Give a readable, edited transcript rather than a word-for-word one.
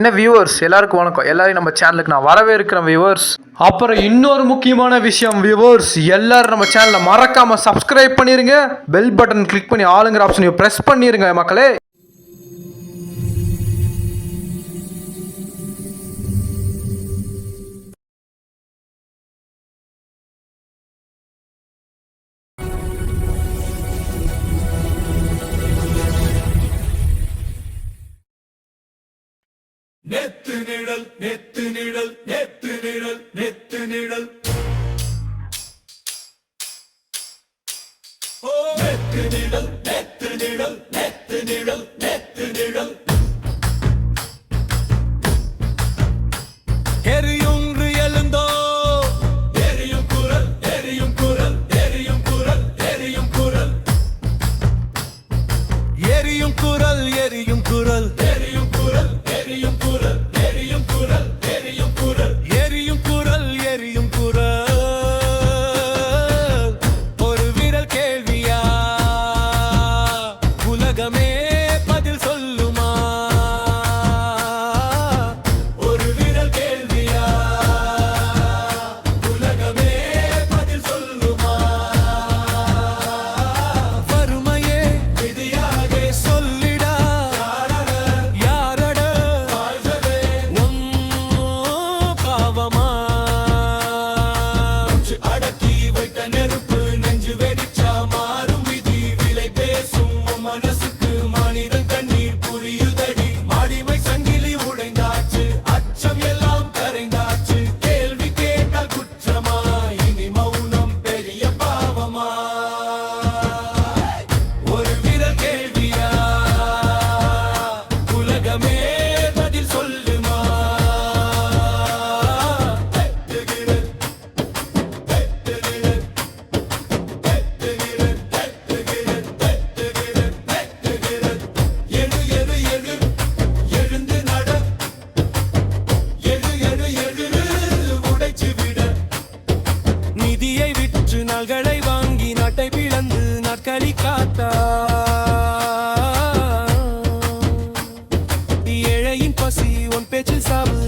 என்ன வியூவர்ஸ் எல்லாருக்கும் வணக்கம். எல்லாரும் நம்ம சேனலுக்கு நான் வரவே இருக்கிறேன் வியூவர்ஸ். அப்புறம் இன்னொரு முக்கியமான விஷயம் வியூவர்ஸ், எல்லாரும் நம்ம சேனலை மறக்காம சப்ஸ்கிரைப் பண்ணிருங்க, பெல் பட்டன் கிளிக் பண்ணி ஆளுங்கிற ஆப்ஷனையும் பிரஸ் பண்ணிருங்க மக்களே. நெத்து நிழல் நெத்து நிழல் நெத்து நிழல் நெத்து நிழல் ஓ நெத்து நிழல் நெத்து நிழல் நெத்து நிழல் நெத்து நிழல் எரியுன்று எழுந்தோ எரியும் குரல் எரியும் குரல் எரியும் குரல் எரியும் குரல் எரியும் குரல் எரியும் குரல் எரியும் குரல் எரியும் குரல் எரியும் குரல் எரியும் குரல் எரியும் குரல் எரியும் குரல் ஒரு விரல் கேள்வியா உலகமே பதில் சொல்லுமா ஒரு விரல் கேள்வியா உலகமே பதில் சொல்லுமா வறுமையே விதியாக சொல்லிடா யாரட பாவமா அடக்கி வைத்த நெருப்பு நெஞ்சு வெடிச்சா மாறும் விதி விலை பேசும் மனசுக்கு மனிதன் கண்ணீர் புரியுதடி மாடிமை சங்கிலி உடைந்தாச்சு அச்சம் எல்லாம் கரைந்தாச்சு கேள்வி கேட்டால் குற்றமா இனி மௌனம் பெரிய பாவமா ஒரு விரல் கேள்வியா உலகமே பதில் சொல்லுமா எழு எழு எழு எழுந்து நட எழு எழு எழு உடைச்சு விட நிதியை விற்று நாள்களை வாங்கி நாட்டை பிளந்து நாட்களி காத்தா ஏழையின் பசி உன் பேச்சில் சாவு